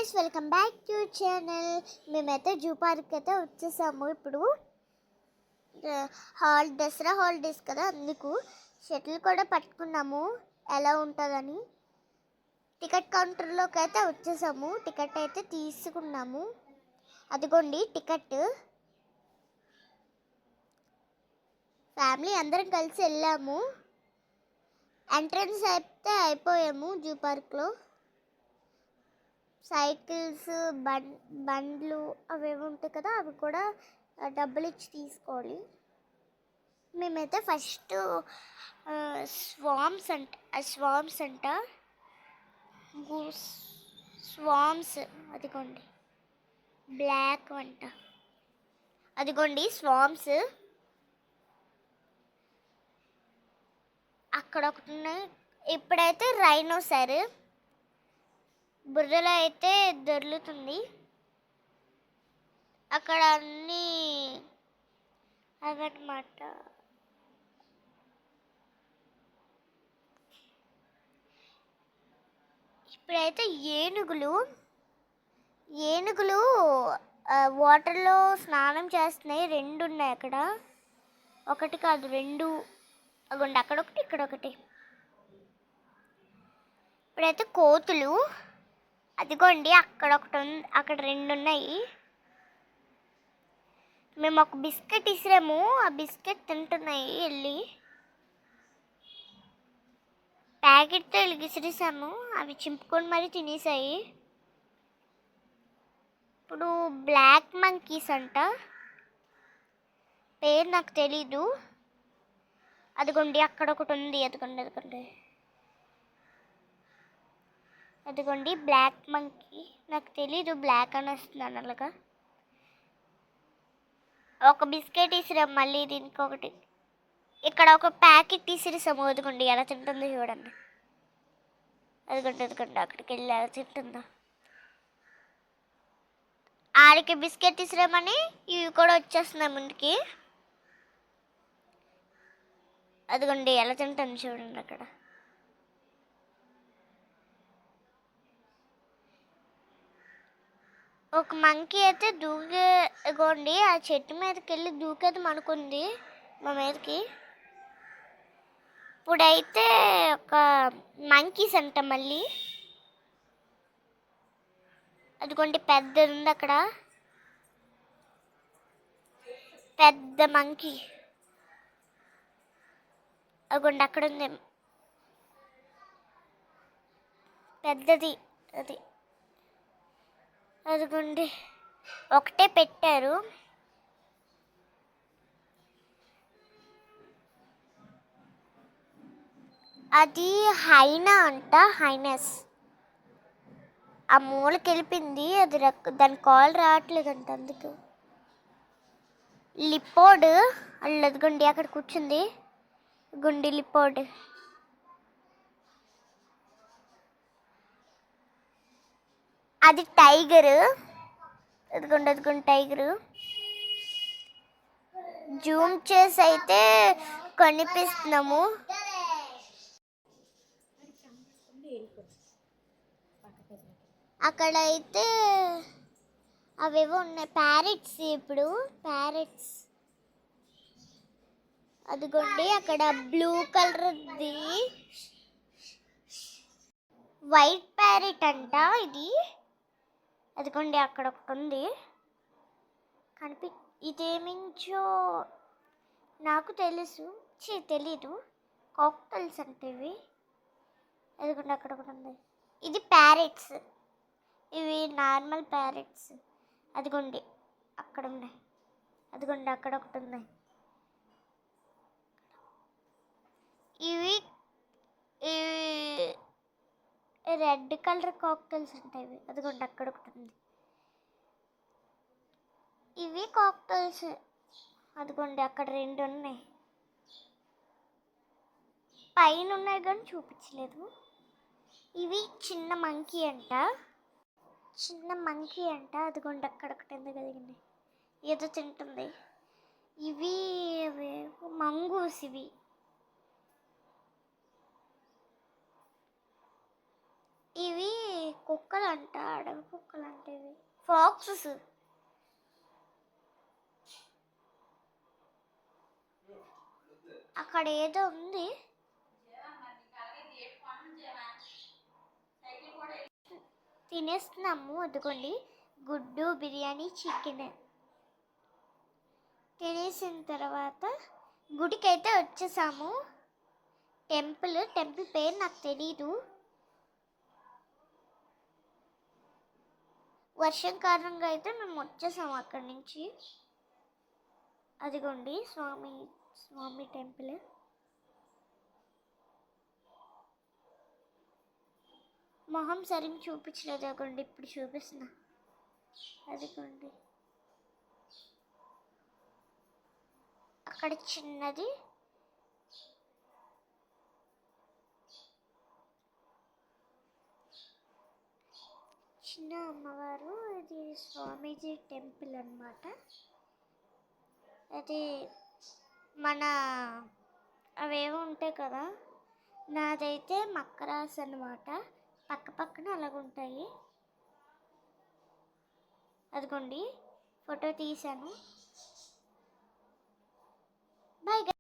Guys, welcome back to channel. మేమైతే zoo park అయితే వచ్చేసాము. ఇప్పుడు దసరా హాలిడేస్ కదా, అందుకు షటిల్ కూడా పట్టుకున్నాము ఎలా ఉంటుందని. టికెట్ కౌంటర్లోకి అయితే వచ్చేసాము. టికెట్ అయితే తీసుకున్నాము. అదిగోండి టికెట్. ఫ్యామిలీ అందరం కలిసి వెళ్ళాము. ఎంట్రన్స్ అయితే అయిపోయాము. జూ పార్క్లో సైకిల్స్, బండ్లు అవేవి ఉంటాయి కదా, అవి కూడా డబ్బులు ఇచ్చి తీసుకోవాలి. మేమైతే ఫస్ట్ స్వామ్స్ అంట స్వామ్స్ అదిగోండి బ్లాక్ అంట, అదిగోండి స్వామ్స్ అక్కడ ఒకటి ఉన్నాయి. ఇప్పుడైతే రైనోసర్ బుర్రలో అయితే దొర్లుతుంది. అక్కడ అన్నీ అవన్నమాట. ఇప్పుడైతే ఏనుగులు వాటర్లో స్నానం చేస్తున్నాయి. 2 ఉన్నాయి అక్కడ, ఒకటి కాదు 2. అగోండి అక్కడొకటి ఇక్కడొకటి. ఇప్పుడైతే కోతులు, అదిగోండి అక్కడ ఒకటి ఉంది, అక్కడ 2 ఉన్నాయి. మేము ఒక బిస్కెట్ ఇసిరాము, ఆ బిస్కెట్ తింటున్నాయి. వెళ్ళి ప్యాకెట్తో విసిరేసాము, అవి చింపుకొని మరీ తినేసాయి. ఇప్పుడు బ్లాక్ మంకీస్ అంట, పేరు నాకు తెలీదు. అదిగోండి అక్కడ ఒకటి ఉంది, అదిగోండి బ్లాక్ మంకీ. నాకు తెలీదు, బ్లాక్ అని వస్తున్నాను అలాగా. ఒక బిస్కెట్ ఇసిరాం, మళ్ళీ దీనికి ఒకటి. ఇక్కడ ఒక ప్యాకెట్ ఇసిరేసాము. అదిగోండి ఎలా తింటుందో చూడండి. అదిగోండి అక్కడికి వెళ్ళి ఎలా తింటుందో. ఆడికి బిస్కెట్ ఇసిరామని ఇవి కూడా వచ్చేస్తున్నాయి ముందుకి. అదిగోండి ఎలా తింటుంది చూడండి. అక్కడ ఒక మంకీ అయితే దూకేగోండి, ఆ చెట్టు మీదకి వెళ్ళి దూకేది అనుకుంది మా మీదకి. ఇప్పుడైతే ఒక మంకీస్ అంట మళ్ళీ. అదిగోండి పెద్దది ఉంది అక్కడ, పెద్ద మంకీ. అదిగోండి అక్కడ ఉంది పెద్దది, అది అదిగోండి ఒకటే పెట్టారు. అది హైనా అంట, హైనస్. ఆ మూలకి వెళ్ళిపోయింది, అది దాని కాల్ రావట్లేదంట అందుకు. లిపోడ్ అదిగోండి అక్కడ కూర్చుంది, గుండి లిపోడ్. అది టైగర్, అదిగోండి టైగరు. జూమ్ చేసి అయితే కనిపిస్తున్నాము. అక్కడైతే అవేవో ఉన్నాయి ప్యారెట్స్. ఇప్పుడు ప్యారెట్స్ అదిగోండి అక్కడ బ్లూ కలర్ది వైట్ ప్యారెట్ అంట ఇది. అదిగోండి అక్కడ ఒకటి ఉంది, ఇదేమించో నాకు తెలుసు, తెలీదు. కాక్టైల్స్ అంటే ఇవి. అదిగోండి అక్కడ ఒకటి ఉంది. ఇది ప్యారెట్స్, ఇవి నార్మల్ ప్యారెట్స్. అదిగోండి అక్కడ ఉన్నాయి, అదిగోండి అక్కడ ఒకటి ఉన్నాయి. ఇవి రెడ్ కలర్ కాక్టైల్స్ ఉంటాయి. అదిగోండి అక్కడ ఒకటి ఉంది. ఇవి కాక్టైల్స్, అదిగోండి అక్కడ 2 ఉన్నాయి. పైన ఉన్నాయి కానీ చూపించలేదు. ఇవి చిన్న మంకీ అంట, అదిగోండి అక్కడొకటి ఎందుకు కలిగింది, ఏదో తింటుంది. ఇవి మంగూస్. ఇవి ఇవి కుక్కలు అంట, అడవి కుక్కలు అంటే ఇవి ఫాక్సెస్. అక్కడ ఏదో ఉంది. తినేస్తున్నాము. అదిగోండి గుడ్డు బిర్యానీ చికెన్. తినేసిన తర్వాత గుడికి అయితే వచ్చేసాము. టెంపుల్ పేరు నాకు తెలీదు. వర్షం కారణంగా అయితే మేము వచ్చేసాము అక్కడి నుంచి. అదిగోండి స్వామి టెంపుల్. మొహం సరిగ్గా చూపించలేదు. అదిగోండి ఇప్పుడు చూపిస్తున్నా. అదిగోండి అక్కడ చిన్నది చిన్న అమ్మవారు. ఇది స్వామీజీ టెంపుల్ అన్నమాట. అది మన అవేవో ఉంటాయి కదా, నాదైతే మకరాస్ అన్నమాట. పక్క పక్కన అలాగుంటాయి. అదిగోండి ఫోటో తీశాను. బాయ్.